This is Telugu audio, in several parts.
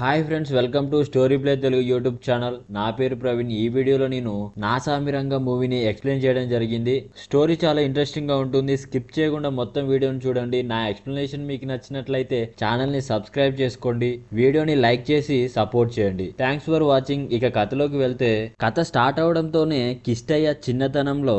Hi friends, welcome to story play Telugu YouTube channel. నా పేరు ప్రవీణ్. ఈ వీడియోలో నేను నా సామిరంగ మూవీని ఎక్స్ప్లెయిన్ చేయడం జరిగింది. స్టోరీ చాలా ఇంట్రెస్టింగ్ గా ఉంటుంది. స్కిప్ చేయకుండా మొత్తం వీడియోని చూడండి. నా ఎక్స్ప్లెనేషన్ మీకు నచ్చినట్లయితే ఛానల్ ని సబ్స్క్రైబ్ చేసుకోండి, వీడియోని లైక్ చేసి సపోర్ట్ చేయండి. Thanks for watching. ఇక కథలోకి వెళ్తే, కథ స్టార్ట్ అవడంతోనే కిష్టయ్య చిన్నతనంలో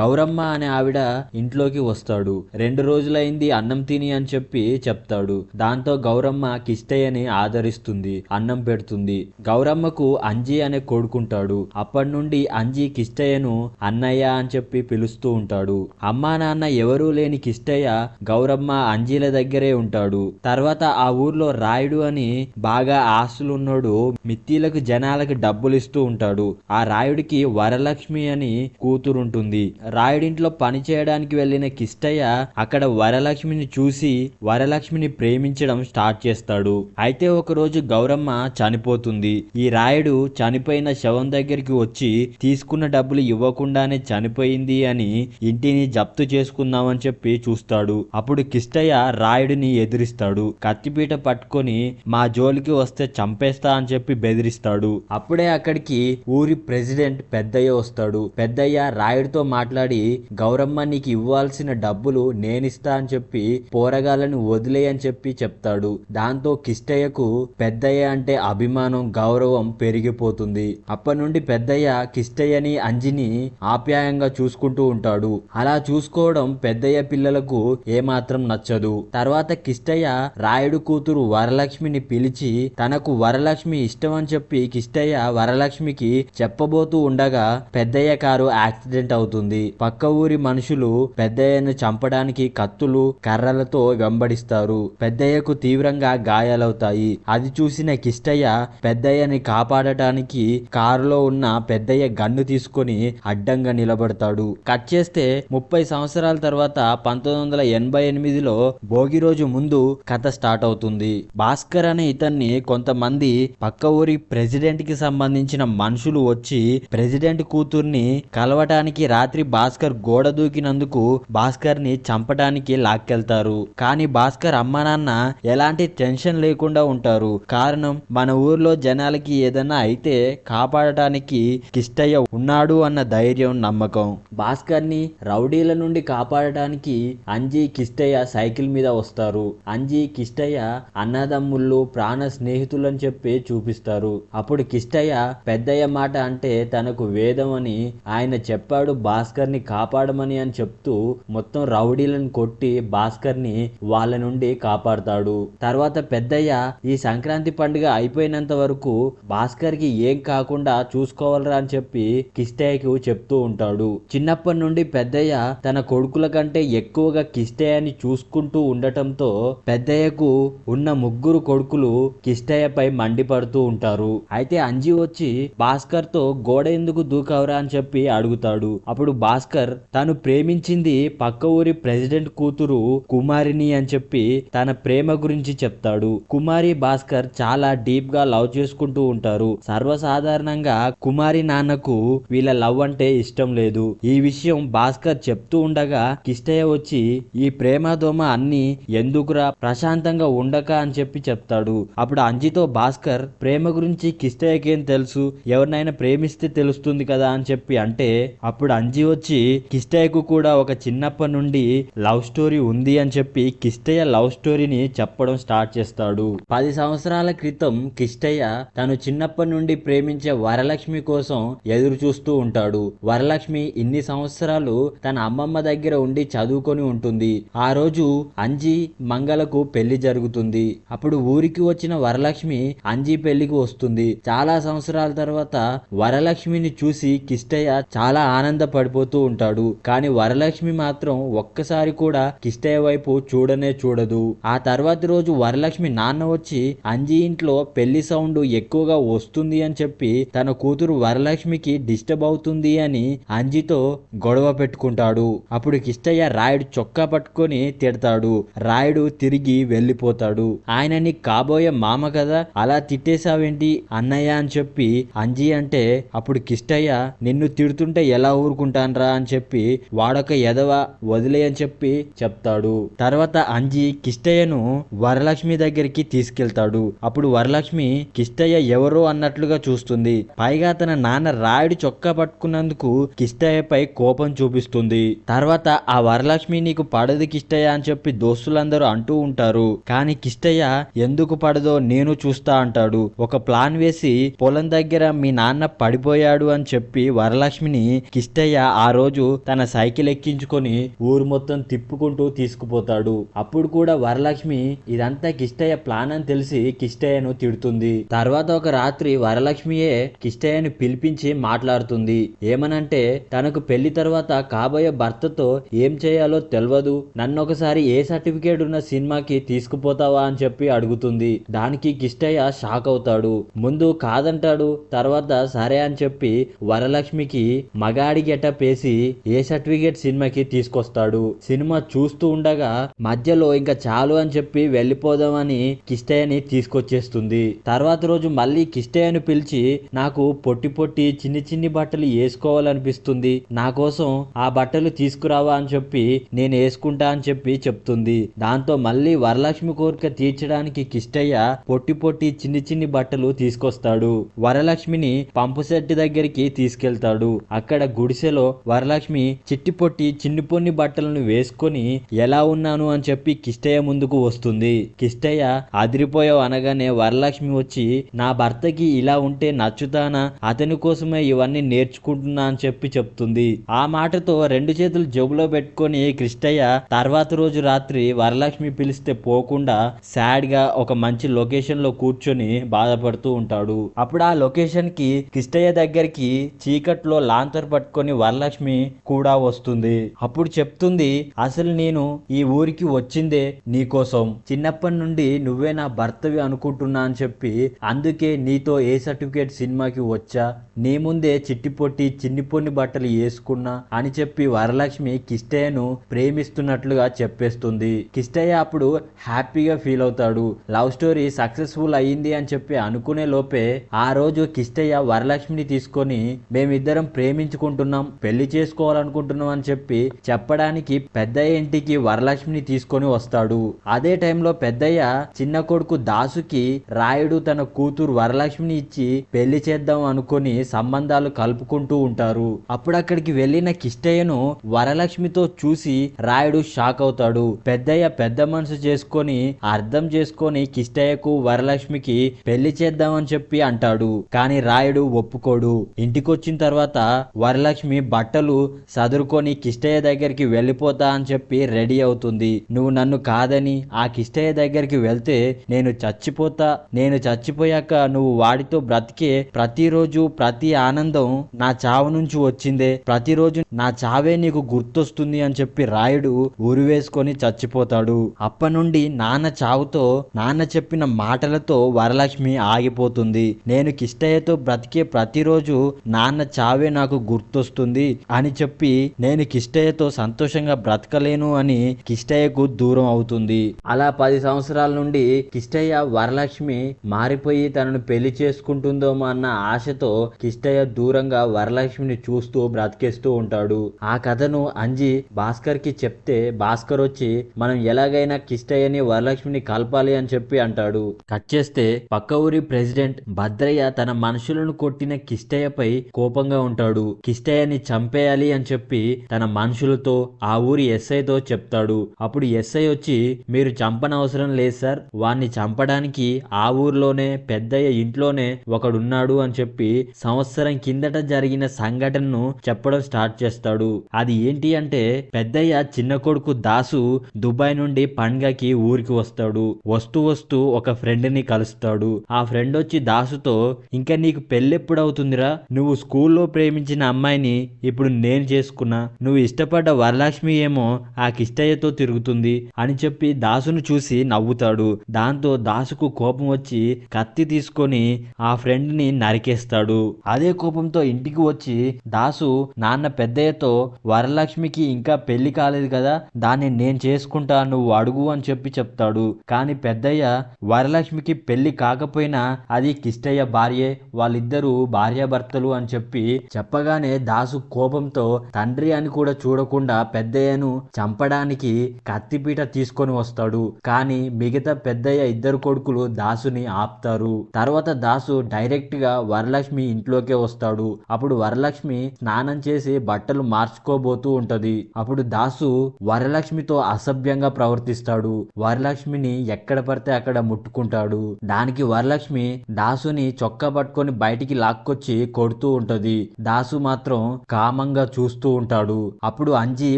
గౌరమ్మ అనే ఆవిడ ఇంట్లోకి వస్తాడు. 2 రోజులైంది అన్నం తిని అని చెప్పి చెప్తాడు. దాంతో గౌరమ్మ కిష్టయ్యని ఆదరిస్తుంది, అన్నం పెడుతుంది. గౌరమ్మకు అంజీ అనే కొడుకుంటాడు. అప్పటి నుండి అంజీ కిష్టయ్యను అన్నయ్య అని చెప్పి పిలుస్తూ ఉంటాడు. అమ్మా నాన్న ఎవరూ లేని కిష్టయ్య గౌరమ్మ అంజీల దగ్గరే ఉంటాడు. తర్వాత ఆ ఊర్లో రాయుడు అని బాగా ఆస్తులున్నోడు మిత్తిలకు జనాలకి డబ్బులు ఇస్తూ ఉంటాడు. ఆ రాయుడికి వరలక్ష్మి అని కూతురుంటుంది. రాయుడింట్లో పని చేయడానికి వెళ్ళిన కిష్టయ్య అక్కడ వరలక్ష్మిని చూసి వరలక్ష్మిని ప్రేమించడం స్టార్ట్ చేస్తాడు. అయితే ఒకరోజు గౌరమ్మ చనిపోతుంది. ఈ రాయుడు చనిపోయిన శవం దగ్గరికి వచ్చి తీసుకున్న డబ్బులు ఇవ్వకుండానే చనిపోయింది అని ఇంటిని జప్తు చేసుకుందామని చెప్పి చూస్తాడు. అప్పుడు కిష్టయ్య రాయుడిని ఎదిరిస్తాడు. కత్తిపీట పట్టుకొని మా జోలికి వస్తే చంపేస్తా అని చెప్పి బెదిరిస్తాడు. అప్పుడే అక్కడికి ఊరి ప్రెసిడెంట్ పెద్దయ్య వస్తాడు. పెద్దయ్య రాయుడితో మాట్లాడి గౌరమ్మ నీకు ఇవ్వాల్సిన డబ్బులు నేనిస్తా అని చెప్పి పోరగాళ్ళని వదిలే అని చెప్పి చెప్తాడు. దాంతో కిష్టయ్యకు పెద్దయ్య అంటే అభిమానం, గౌరవం పెరిగిపోతుంది. అప్పటి నుండి పెద్దయ్య కిష్టయ్యని అంజిని ఆప్యాయంగా చూసుకుంటూ ఉంటాడు. అలా చూసుకోవడం పెద్దయ్య పిల్లలకు ఏమాత్రం నచ్చదు. తర్వాత కిష్టయ్య రాయుడు కూతురు వరలక్ష్మిని పిలిచి తనకు వరలక్ష్మి ఇష్టం అని చెప్పి కిష్టయ్య వరలక్ష్మికి చెప్పబోతూ ఉండగా పెద్దయ్య కారు యాక్సిడెంట్ అవుతుంది. పక్క ఊరి మనుషులు పెద్దయ్యను చంపడానికి కత్తులు, కర్రలతో వెంబడిస్తారు. పెద్దయ్యకు తీవ్రంగా గాయాలవుతాయి. అది చూసిన కిష్టయ్య పెద్దయ్యని కాపాడటానికి కారులో ఉన్న పెద్దయ్య గన్ను తీసుకొని అడ్డంగా నిలబడతాడు. కట్ చేస్తే 30 సంవత్సరాల తర్వాత 1988లో భోగి రోజు ముందు కథ స్టార్ట్ అవుతుంది. భాస్కర్ అనే ఇతన్ని కొంతమంది పక్క ఊరి ప్రెసిడెంట్ కి సంబంధించిన మనుషులు వచ్చి ప్రెసిడెంట్ కూతుర్ని కలవటానికి రాత్రి భాస్కర్ గోడ దూకినందుకు భాస్కర్ ని చంపడానికి లాక్కెళ్తారు. కానీ భాస్కర్ అమ్మ నాన్న ఎలాంటి టెన్షన్ లేకుండా ఉంటారు. కారణం మన ఊర్లో జనాలకి ఏదైనా అయితే కాపాడటానికి కిష్టయ్య ఉన్నాడు అన్న ధైర్యం, నమ్మకం. భాస్కర్ ని రౌడీల నుండి కాపాడటానికి అంజీ కిష్టయ్య సైకిల్ మీద వస్తారు. అంజీ కిష్టయ్య అన్నదమ్ముళ్ళు, ప్రాణ స్నేహితులు అని చెప్పి చూపిస్తారు. అప్పుడు కిష్టయ్య పెద్దయ్య మాట అంటే తనకు వేదం అని, ఆయన చెప్పాడు భాస్కర్ ని కాపాడమని అని చెప్తూ మొత్తం రౌడీలను కొట్టి భాస్కర్ ని వాళ్ళ నుండి కాపాడతాడు. తర్వాత పెద్దయ్య ఈ సంక్రాంతి పండుగ అయిపోయినంత వరకు భాస్కర్ కి ఏం కాకుండా చూసుకోవాలరా అని చెప్పి కిష్టయ్యకు చెప్తూ ఉంటాడు. చిన్నప్పటి నుండి పెద్దయ్య తన కొడుకుల కంటే ఎక్కువగా కిష్టయ్యని చూసుకుంటూ ఉండటంతో పెద్దయ్యకు ఉన్న 3 కొడుకులు కిష్టయ్యపై మండిపడుతూ ఉంటారు. అయితే అంజీ వచ్చి భాస్కర్ తో గోడ ఎందుకు దూకావురా అని చెప్పి అడుగుతాడు. అప్పుడు భాస్కర్ తను ప్రేమించింది పక్క ఊరి ప్రెసిడెంట్ కూతురు కుమారిని అని చెప్పి తన ప్రేమ గురించి చెప్తాడు. కుమారి భాస్కర్ చాలా డీప్ గా లవ్ చేసుకుంటూ ఉంటారు. సర్వసాధారణంగా కుమారి నాన్నకు వీళ్ళ లవ్ అంటే ఇష్టం లేదు. ఈ విషయం భాస్కర్ చెప్తూ ఉండగా కిష్టయ్య వచ్చి ఈ ప్రేమ దోమ అన్ని ఎందుకురా, ప్రశాంతంగా ఉండక అని చెప్పి చెప్తాడు. అప్పుడు అంజితో భాస్కర్ ప్రేమ గురించి కిష్టయ్యకేం తెలుసు, ఎవరినైనా ప్రేమిస్తే తెలుస్తుంది కదా అని చెప్పి అంటే అప్పుడు అంజి వచ్చి కిష్టయ్యకు కూడా ఒక చిన్నప్పటి నుండి లవ్ స్టోరీ ఉంది అని చెప్పి కిష్టయ్య లవ్ స్టోరీని చెప్పడం స్టార్ట్ చేస్తాడు. 10 సంవత్సరాల క్రితం కిష్టయ్య తను చిన్నప్పటి నుండి ప్రేమించే వరలక్ష్మి కోసం ఎదురు చూస్తూ ఉంటాడు. వరలక్ష్మి ఇన్ని సంవత్సరాలు తన అమ్మమ్మ దగ్గర ఉండి చదువుకొని ఉంటుంది. ఆ రోజు అంజి మంగళకు పెళ్లి జరుగుతుంది. అప్పుడు ఊరికి వచ్చిన వరలక్ష్మి అంజి పెళ్లికి వస్తుంది. చాలా సంవత్సరాల తర్వాత వరలక్ష్మిని చూసి కిష్టయ్య చాలా ఆనందపడిపోతూ ఉంటాడు. కానీ వరలక్ష్మి మాత్రం ఒక్కసారి కూడా కిష్టయ్య వైపు చూడనే చూడదు. ఆ తర్వాతి రోజు వరలక్ష్మి నాన్న వచ్చి అంజీ ఇంట్లో పెళ్లి సౌండ్ ఎక్కువగా వస్తుంది అని చెప్పి తన కూతురు వరలక్ష్మికి డిస్టర్బ్ అవుతుంది అని అంజితో గొడవ పెట్టుకుంటాడు. అప్పుడు కిష్టయ్య రాయుడు చొక్కా పట్టుకొని తిడతాడు. రాయుడు తిరిగి వెళ్ళిపోతాడు. ఆయన నీకు కాబోయే మామ కదా, అలా తిట్టేశావేంటి అన్నయ్య అని చెప్పి అంజీ అంటే అప్పుడు కిష్టయ్య నిన్ను తిడుతుంటే ఎలా ఊరుకుంటాన్రా అని చెప్పి వాడొక ఎదవ, వదిలే అని చెప్పి చెప్తాడు. తర్వాత అంజీ కిష్టయ్యను వరలక్ష్మి దగ్గరికి తీసుకెళ్తాడు. అప్పుడు వరలక్ష్మి కిష్టయ్య ఎవరో అన్నట్లుగా చూస్తుంది. పైగా తన నాన్న రాయుడు చొక్కా పట్టుకున్నందుకు కిష్టయ్యపై కోపం చూపిస్తుంది. తర్వాత ఆ వరలక్ష్మి నీకు పడదు కిష్టయ్య అని చెప్పి దోస్తులందరూ అంటూ ఉంటారు. కానీ కిష్టయ్య ఎందుకు పడదో నేను చూస్తా అంటాడు. ఒక ప్లాన్ వేసి పొలం దగ్గర మీ నాన్న పడిపోయాడు అని చెప్పి వరలక్ష్మిని కిష్టయ్య ఆ రోజు తన సైకిల్ ఎక్కించుకొని ఊరు మొత్తం తిప్పుకుంటూ తీసుకుపోతాడు. అప్పుడు కూడా వరలక్ష్మి ఇదంతా కిష్టయ్య ప్లాన్ అని తెలిసి కిష్టయ్యను తిడుతుంది. తర్వాత ఒక రాత్రి వరలక్ష్మియే కిష్టయ్యను పిలిపించి మాట్లాడుతుంది. ఏమనంటే తనకు పెళ్లి తర్వాత కాబోయే భర్తతో ఏం చేయాలో తెలియదు, నన్ను ఒకసారి ఏ సర్టిఫికేట్ ఉన్న సినిమాకి తీసుకుపోతావా అని చెప్పి అడుగుతుంది. దానికి కిష్టయ్య షాక్ అవుతాడు. ముందు కాదంటాడు, తర్వాత సరే అని చెప్పి వరలక్ష్మికి మగాడి గెటప్ వేసి ఏ సర్టిఫికేట్ సినిమాకి తీసుకొస్తాడు. సినిమా చూస్తూ ఉండగా మధ్యలో ఇంకా చాలు అని చెప్పి వెళ్ళిపోదామని కిష్టయ్యని తీసుకొచ్చేస్తుంది. తర్వాత రోజు మళ్ళీ కిష్టయ్యను పిలిచి నాకు పొట్టి పొట్టి చిన్ని చిన్ని బట్టలు వేసుకోవాలనిపిస్తుంది, నా కోసం ఆ బట్టలు తీసుకురావా అని చెప్పి నేను వేసుకుంటా అని చెప్పి చెప్తుంది. దాంతో మళ్ళీ వరలక్ష్మి కోరిక తీర్చడానికి కిష్టయ్య పొట్టి పొట్టి చిన్ని చిన్ని బట్టలు తీసుకొస్తాడు. వరలక్ష్మిని పంపు సెట్ దగ్గరికి తీసుకెళ్తాడు. అక్కడ గుడిసెలో వరలక్ష్మి చిట్టి పొట్టి చిన్ని పొన్ని బట్టలను వేసుకొని ఎలా ఉన్నాను అని చెప్పి కిష్టయ్య ముందుకు వస్తుంది. కిష్టయ్య అదిరిపోయావు అనగానే వరలక్ష్మి వచ్చి నా భర్తకి ఇలా ఉంటే నచ్చుతానా, అతని కోసమే ఇవన్నీ నేర్చుకుంటున్నా అని చెప్పి చెప్తుంది. ఆ మాటతో రెండు చేతులు జేబులో పెట్టుకొని కిష్టయ్య తర్వాత రోజు రాత్రి వరలక్ష్మి పిలిస్తే పోకుండా సాడ్ గా ఒక మంచి లొకేషన్ లో కూర్చొని బాధపడుతూ ఉంటాడు. అప్పుడు ఆ లొకేషన్ కి కిష్టయ్య దగ్గరికి చీకట్లో లాంతర్ పట్టుకొని వరలక్ష్మి కూడా వస్తుంది. అప్పుడు చెప్తుంది, అసలు నేను ఈ ఊరికి వచ్చిందే నీకోసం, చిన్నప్పటి నుండి నువ్వే నా భర్తవి అనుకుంటున్నా అని చెప్పి అందుకే నీతో ఏ సర్టిఫికేట్ సినిమాకి వచ్చా, నీ ముందే చిట్టి పొట్టి చిన్ని పొన్ని బట్టలు వేసుకున్నా అని చెప్పి వరలక్ష్మి కిష్టయ్యను ప్రేమిస్తున్నట్లుగా చెప్పేస్తుంది. కిష్టయ్య అప్పుడు హ్యాపీగా ఫీల్ అవుతాడు. లవ్ స్టోరీ సక్సెస్ఫుల్ అయ్యింది అని చెప్పి అనుకునే లోపే ఆ రోజు కిష్టయ్య వరలక్ష్మిని తీసుకొని మేమిద్దరం ప్రేమించుకుంటున్నాం, పెళ్లి చేసుకోవాలనుకుంటున్నాం అని చెప్పి చెప్పడానికి పెద్దయ్య ఇంటికి వరలక్ష్మిని తీసుకొని వస్తాడు. అదే టైంలో పెద్దయ్య చిన్న కొడుకు దాసుకి రాయుడు తన కూతురు వరలక్ష్మిని ఇచ్చి పెళ్లి చేద్దాం అనుకొని సంబంధాలు కలుపుకుంటూ ఉంటారు. అప్పుడు అక్కడికి వెళ్ళిన కిష్టయ్యను వరలక్ష్మితో చూసి రాయుడు షాక్ అవుతాడు. పెద్దయ్య పెద్ద మనసు చేసుకొని అర్థం చేసుకొని కిష్టయ్యకు వరలక్ష్మికి పెళ్లి చేద్దామని చెప్పి అంటాడు. కానీ రాయుడు ఒప్పుకోడు. ఇంటికొచ్చిన తర్వాత వరలక్ష్మి బట్టలు సదురుకొని కిష్టయ్య దగ్గరికి వెళ్ళిపోతా అని చెప్పి రెడీ అవుతుంది. నువ్వు నన్ను కాదని ఆ కిష్టయ్య దగ్గరికి వెళ్తే నేను చచ్చిపోతా, నేను చచ్చిపోయాక నువ్వు వాడితో బ్రతికే ప్రతిరోజు ప్రతి ఆనందం నా చావు నుంచి వచ్చిందే, ప్రతిరోజు నా చావే నీకు గుర్తొస్తుంది అని చెప్పి రాయుడు ఉరివేసుకొని చచ్చిపోతాడు. అప్పటి నుండి నాన్న చావుతో నాన్న చెప్పిన మాటలతో వరలక్ష్మి ఆగిపోతుంది. నేను కిష్టయ్యతో బ్రతికే ప్రతిరోజు నాన్న చావే నాకు గుర్తొస్తుంది అని చెప్పి నేను కిష్టయ్యతో సంతోషంగా బ్రతకలేను అని కిష్టయ్యకు దూరం అవుతుంది. అలా 10 సంవత్సరాల నుండి కిష్టయ్య వరలక్ష్మి మారిపోయి తనను పెళ్లి చేసుకుంటుందేమో అన్న ఆశతో కిష్టయ్య దూరంగా వరలక్ష్మిని చూస్తూ బ్రతికేస్తూ ఉంటాడు. ఆ కథను అంజి భాస్కర్ కి చెప్తే భాస్కర్ వచ్చి మనం ఎలాగైనా కిష్టయ్యని వరలక్ష్మిని కలపాలి అని చెప్పి అంటాడు. కట్ చేస్తే పక్క ఊరి ప్రెసిడెంట్ భద్రయ్య తన మనుషులను కొట్టిన కిష్టయ్యపై కోపంగా ఉంటాడు. కిష్టయ్యని చంపేయాలి అని చెప్పి తన మనుషులతో ఆ ఊరి ఎస్ఐతో చెప్తాడు. అప్పుడు ఎస్ఐ వచ్చి మీరు చంపనవసరం లేదు సార్, వాణ్ణి చంపడానికి ఆ ఊర్లోనే పెద్దయ్య ఇంట్లోనే ఒకడున్నాడు అని చెప్పి సంవత్సరం కిందట జరిగిన సంఘటనను చెప్పడం స్టార్ట్ చేస్తాడు. అది ఏంటి అంటే పెద్దయ్య చిన్న కొడుకు దాసు దుబాయ్ నుండి పండగకి ఊరికి వస్తాడు. వస్తూ వస్తూ ఒక ఫ్రెండ్ ని కలుస్తాడు. ఆ ఫ్రెండ్ వచ్చి దాసుతో ఇంకా నీకు పెళ్ళెప్పుడవుతుందిరా, నువ్వు స్కూల్లో ప్రేమించిన అమ్మాయిని ఇప్పుడు నేను చేసుకున్నా, నువ్వు ఇష్టపడ్డ వరలక్ష్మి ఏమో ఆ కిష్టయ్యతో తిరుగుతుంది అని చెప్పి దాసును చూసి నవ్వుతాడు. దాంతో దాసుకు కోపం వచ్చి కత్తి తీసుకొని ఆ ఫ్రెండ్ ని నరికేస్తాడు. అదే కోపంతో ఇంటికి వచ్చి దాసు నాన్న పెద్దయ్యతో వరలక్ష్మికి ఇంకా పెళ్లి కాలేదు కదా, దాన్ని నేను చేసుకుంటా, నువ్వు అడుగు అని చెప్పి చెప్తాడు. కానీ పెద్దయ్య వరలక్ష్మికి పెళ్లి కాకపోయినా అది కిష్టయ్య భార్యే, వాళ్ళిద్దరూ భార్యాభర్తలు అని చెప్పి చెప్పగానే దాసు కోపంతో తండ్రి అని కూడా చూడకుండా పెద్దయ్యను చంపడానికి కత్తిపీట తీసుకొని వస్తాడు. కానీ మిగతా పెద్దయ్య ఇద్దరు కొడుకులు కొడుకులు దాసుని ఆపుతారు. తర్వాత దాసు డైరెక్ట్ గా వరలక్ష్మి ఇంట్లోకే వస్తాడు. అప్పుడు వరలక్ష్మి స్నానం చేసి బట్టలు మార్చుకోబోతూ ఉంటది. అప్పుడు దాసు వరలక్ష్మితో అసభ్యంగా ప్రవర్తిస్తాడు. వరలక్ష్మిని ఎక్కడ పడితే అక్కడ ముట్టుకుంటాడు. దానికి వరలక్ష్మి దాసుని చొక్కా పట్టుకొని బయటికి లాక్కొచ్చి కొడుతూ ఉంటది. దాసు మాత్రం కామంగా చూస్తూ ఉంటాడు. అప్పుడు అంజి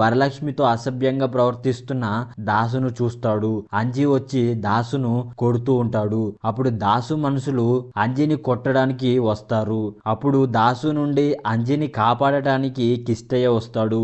వరలక్ష్మితో అసభ్యంగా ప్రవర్తిస్తున్న దాసును చూస్తాడు. అంజి వచ్చి దాసును కొడుతూ ఉంటాడు. అప్పుడు దాసు మనుషులు అంజిని కొట్టడానికి వస్తారు. అప్పుడు దాసు నుండి అంజిని కాపాడటానికి కిష్టయ్య వస్తాడు.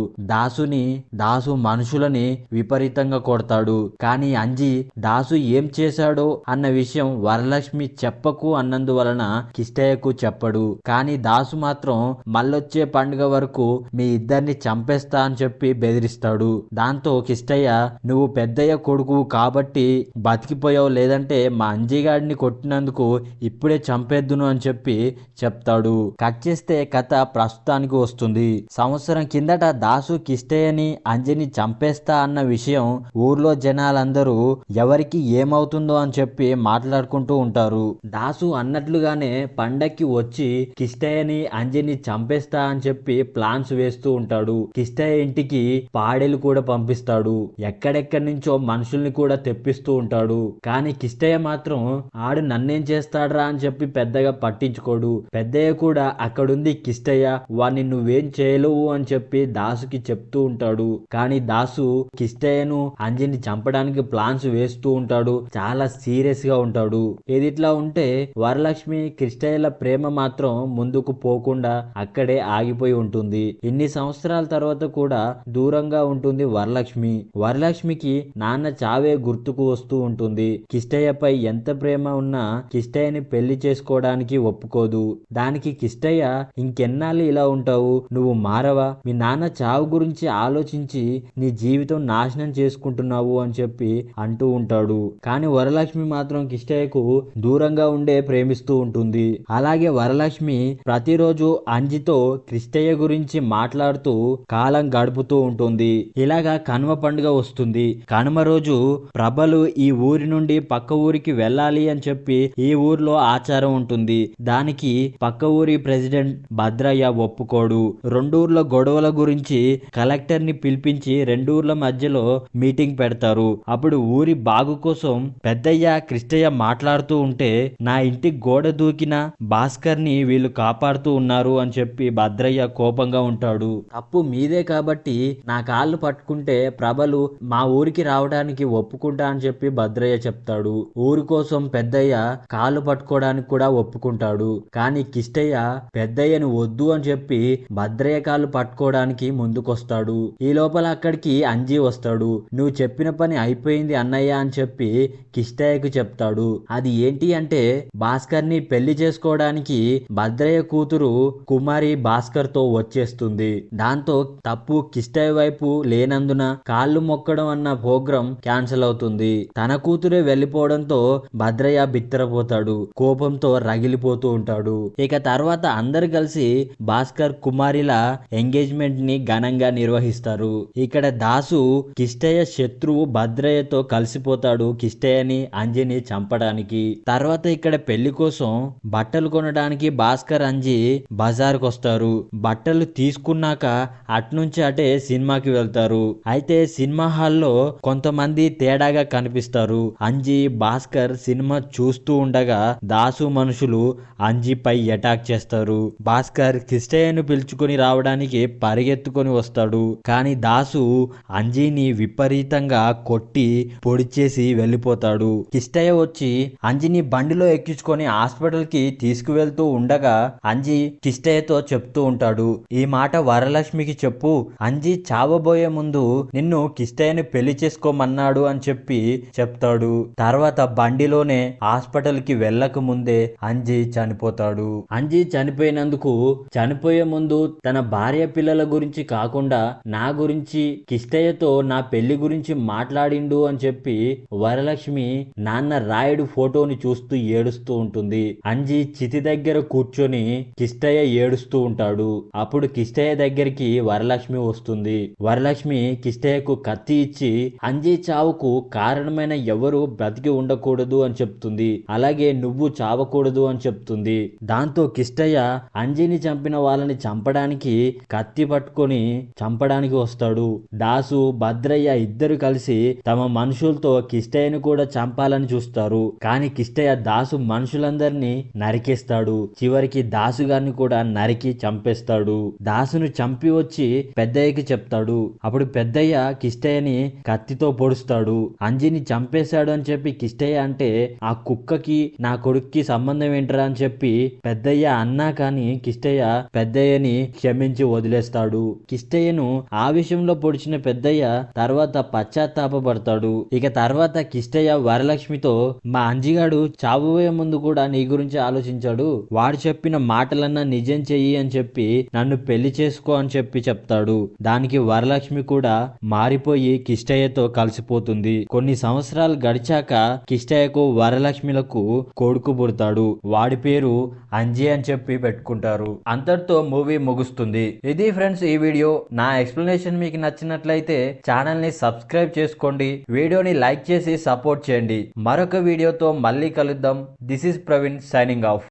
దాసు మనుషులని విపరీతంగా కొడతాడు. కానీ అంజి దాసు ఏం చేశాడో అన్న విషయం వరలక్ష్మి చెప్పకు అన్నందువలన కిష్టయ్యకు చెప్పడు. కానీ దాసు మాత్రం మళ్ళొచ్చే పండుగ వరకు మీ ఇద్దరిని చంపేస్తా అని చెప్పి బెదిరిస్తాడు. దాంతో కిష్టయ్య నువ్వు పెద్దయ్య కొడుకు కాబట్టి బతికిపోయావు, లేదంటే మా అంజిగాడిని కొట్టినందుకు ఇప్పుడే చంపేద్దును అని చెప్పి చెప్తాడు. కట్ చేస్తే కథ ప్రస్తుతానికి వస్తుంది. సంవత్సరం కిందట దాసు కిష్టయ్యని అంజిని చంపేస్తా అన్న విషయం ఊర్లో జనాలందరూ ఎవరికి ఏమవుతుందో అని చెప్పి మాట్లాడుకుంటూ ఉంటారు. దాసు అన్నట్లుగానే పండక్కి వచ్చి కిష్టయ్యని అంజిని చంపేస్తా అని చెప్పి ప్లాన్స్ వేస్తూ ఉంటాడు. కిష్టయ్య ఇంటికి పాడేలు కూడా పంపిస్తాడు. ఎక్కడెక్కడి నుంచో మనుషుల్ని కూడా తెప్పిస్తూ ఉంటాడు. కానీ కిష్టయ్య మాత్రం ఆడు నన్నేం చేస్తాడ్రా అని చెప్పి పెద్దగా పట్టించుకోడు. పెద్దయ్య కూడా అక్కడుంది కిష్టయ్య, వాణ్ణి నువ్వేం చేయలేవు అని చెప్పి దాసుకి చెప్తూ ఉంటాడు. కానీ దాసు కిష్టయ్యను అంజిని చంపడానికి ప్లాన్స్ వేస్తూ ఉంటాడు. చాలా సీరియస్ గా ఉంటాడు. ఇదిట్లా ఉంటే వరలక్ష్మి కిష్టయ్యల ప్రేమ మాత్రం ముందుకు పోకుండా అక్కడే ఆగిపోయి ఉంటుంది. ఇన్ని సంవత్సరాల తర్వాత కూడా దూరంగా ఉంటుంది వరలక్ష్మి. వరలక్ష్మికి నాన్న చావే గుర్తుకు వస్తూ ఉంటుంది. కిష్టయ్యపై ఎంత ప్రేమ ఉన్నా కిష్టయ్యని పెళ్లి చేసుకోవడానికి ఒప్పుకోదు. దానికి కిష్టయ్య ఇంకెన్నాళ్ళు ఇలా ఉంటావు, నువ్వు మారవా, మీ నాన్న చావు గురించి ఆలోచించి నీ జీవితం నాశనం చేసుకుంటున్నావు అని చెప్పి అంటూ ఉంటాడు. కానీ వరలక్ష్మి మాత్రం కిష్టయ్యకు దూరంగా ఉండే ప్రేమిస్తూ ఉంటుంది. అలాగే వరలక్ష్మి ప్రతిరోజు అంజితో కిష్టయ్య గురించి మాట్లాడుతూ కాలం గడుపుతూ ఉంటుంది. ఇలాగా కనుమ పండుగ వస్తుంది. కనుమ రోజు ప్రభలు ఈ ఊరి నుండి పక్క ఊరికి వెళ్ళాలి అని చెప్పి ఈ ఊర్లో ఆచారం ఉంటుంది. దానికి పక్క ఊరి ప్రెసిడెంట్ భద్రయ్య ఒప్పుకోడు. రెండూర్ల గొడవల గురించి కలెక్టర్ ని పిలిపించి రెండూర్ల మధ్యలో మీటింగ్ పెడతారు. అప్పుడు ఊరి బాగు కోసం పెద్దయ్య కిష్టయ్య మాట్లాడుతూ ఉంటే నా ఇంటి గోడ దూకిన భాస్కర్ ని వీళ్ళు కాపాడుతూ ఉన్నారు అని చెప్పి భద్రయ్య కోపంగా ఉంటాడు. తప్పు మీదే కాబట్టి నా కాళ్ళు పట్టుకుంటే ప్రభలు మా ఊరికి రావడానికి ఒప్పుకుంటా అని చెప్పి భద్రయ్య చెప్తాడు. ఊరి కోసం పెద్దయ్య కాళ్ళు పట్టుకోవడానికి కూడా ఒప్పుకుంటాడు. కానీ కిష్టయ్య పెద్దయ్యను వద్దు అని చెప్పి భద్రయ్య కాళ్ళు పట్టుకోవడానికి ముందుకొస్తాడు. ఈ లోపల అక్కడికి అంజి వస్తాడు. నువ్వు చెప్పిన పని అయిపోయింది అన్నయ్య అని చెప్పి కిష్టయ్యకు చెప్తాడు. అది ఏంటి అంటే భాస్కర్ ని పెళ్లి చేసుకోవడానికి భద్రయ్య కూతురు కుమారి భాస్కర్ తో వచ్చేస్తుంది. దాంతో తప్పు కిష్టయ్య వైపు లేనందున కాళ్ళు మొక్కడం అన్న ప్రోగ్రాం క్యాన్సిల్ అవుతుంది. తన కూతురే వెళ్లిపోవడంతో భద్రయ్య బిత్తరపోతాడు. కోపంతో రగిలిపోతూ ఉంటాడు. ఇక తర్వాత అందరు కలిసి భాస్కర్ కుమారిల ఎంగేజ్మెంట్ ని ఘనంగా నిర్వహిస్తారు. ఇక్కడ దాసు కిష్టయ్య శత్రువు భద్రయ్యతో కలిసిపోతాడు కిష్టయ్యని అంజిని చంపడానికి. తర్వాత ఇక్కడ పెళ్లి కోసం బట్టలు కొనడానికి భాస్కర్ అంజి బజార్కు వస్తారు. బట్టలు తీసుకున్నాక అట్నుంచి అటే సినిమాకి వెళ్తారు. అయితే సినిమా హాల్లో కొంతమంది తేడాగా కనిపిస్తారు. అంజి భాస్కర్ సినిమా చూస్తూ ఉండగా దాసు మనుషులు అంజిపై అటాక్ చేస్తారు. భాస్కర్ కిష్టయ్యను పిలుచుకొని రావడానికి పరిగెత్తుకొని వస్తాడు. కానీ దాసు అంజిని విపరీతంగా కొట్టి పొడి చేసి వెళ్ళిపోతాడు. కిష్టయ్య వచ్చి అంజిని బండిలో ఎక్కించుకొని హాస్పిటల్ కి తీసుకువెళ్తూ ఉండగా అంజి కిష్టయ్యతో చెప్తూ ఉంటాడు. ఈ మాట వరలక్ష్మికి చెప్పు, అంజి చావబోయే ముందు నిన్ను కిష్టయ్యని పెళ్లి చేసుకోమన్నాడు అని చెప్పి చెప్తాడు. తర్వాత బండిలోనే హాస్పిటల్ కి వెళ్ళక ముందే అంజి చనిపోతాడు. అంజి చనిపోయినందుకు చనిపోయే ముందు తన భార్య పిల్లల గురించి కాకుండా నా గురించి కిష్టయ్యతో నా పెళ్లి గురించి మాట్లాడిండు అని చెప్పి వరలక్ష్మి నాన్న రాయుడు ఫోటోని చూస్తూ ఏడుస్తూ ఉంటుంది. అంజి చితి దగ్గర కూర్చొని కిష్టయ్య ఏడుస్తూ ఉంటాడు. అప్పుడు కిష్టయ్య దగ్గరికి వరలక్ష్మి వస్తుంది. వరలక్ష్మి కిష్టయ్యకు కత్తి ఇచ్చి అంజి చావుకు కారణమైన ఎవరు బ్రతికి ఉండకూడదు చావకూడదు అని చెప్తుంది. అలాగే నువ్వు చావకూడదు అని చెప్తుంది. దాంతో కిష్టయ్య అంజీని చంపిన వాళ్ళని చంపడానికి కత్తి పట్టుకొని చంపడానికి వస్తాడు. దాసు భద్రయ్య ఇద్దరు కలిసి తమ మనుషులతో కిష్టయ్యను కూడా చంపాలని చూస్తారు. కానీ కిష్టయ్య దాసు మనుషులందరినీ నరికేస్తాడు. చివరికి దాసు గారిని కూడా నరికి చంపేస్తాడు. దాసును చంపి వచ్చి పెద్దయ్యకి చెప్తాడు. అప్పుడు పెద్దయ్య కిష్టయ్యని కత్తితో పొడుస్తాడు. అంజిని చంపేశాడు అని చెప్పి కిష్టయ్య అంటే ఆ కుక్కకి నా కొడుక్కి సంబంధం ఏంటరా అని చెప్పి పెద్దయ్య అన్నా కానీ కిష్టయ్య పెద్దయ్యని క్షమించి వదిలేస్తాడు. కిష్టయ్యను ఆ విషయంలో పొడిచిన పెద్దయ్య తర్వాత పశ్చాత్తాపడతాడు. ఇక తర్వాత కిష్టయ్య వరలక్ష్మితో మా అంజిగాడు చావుపోయే ముందు కూడా నీ గురించి ఆలోచించాడు. వాడు చెప్పిన మాటలన్నా నిజం చెయ్యి అని చెప్పి నన్ను పెళ్లి చేసుకో అని చెప్పి చెప్తాడు. దానికి వరలక్ష్మి కూడా మారిపోయి కిష్టయ్యతో కలిసిపోతుంది. కొన్ని సంవత్సరాలు గడిచాక కిష్టయ్యకు వరలక్ష్మిలకు కొడుకు పుడతాడు. వాడి పేరు అంజీ అని చెప్పి పెట్టుకుంటారు. అంతటితో మూవీ ముగుస్తుంది. ఇది ఫ్రెండ్స్ ఈ వీడియో. నా ఎక్స్ప్లెనేషన్ మీకు నచ్చినట్లయితే ఛానల్ ని సబ్స్క్రైబ్ చేసుకోండి. వీడియోని లైక్ చేసి సపోర్ట్ చేయండి. మరొక వీడియోతో మళ్ళీ కలుద్దాం. This is Praveen signing off.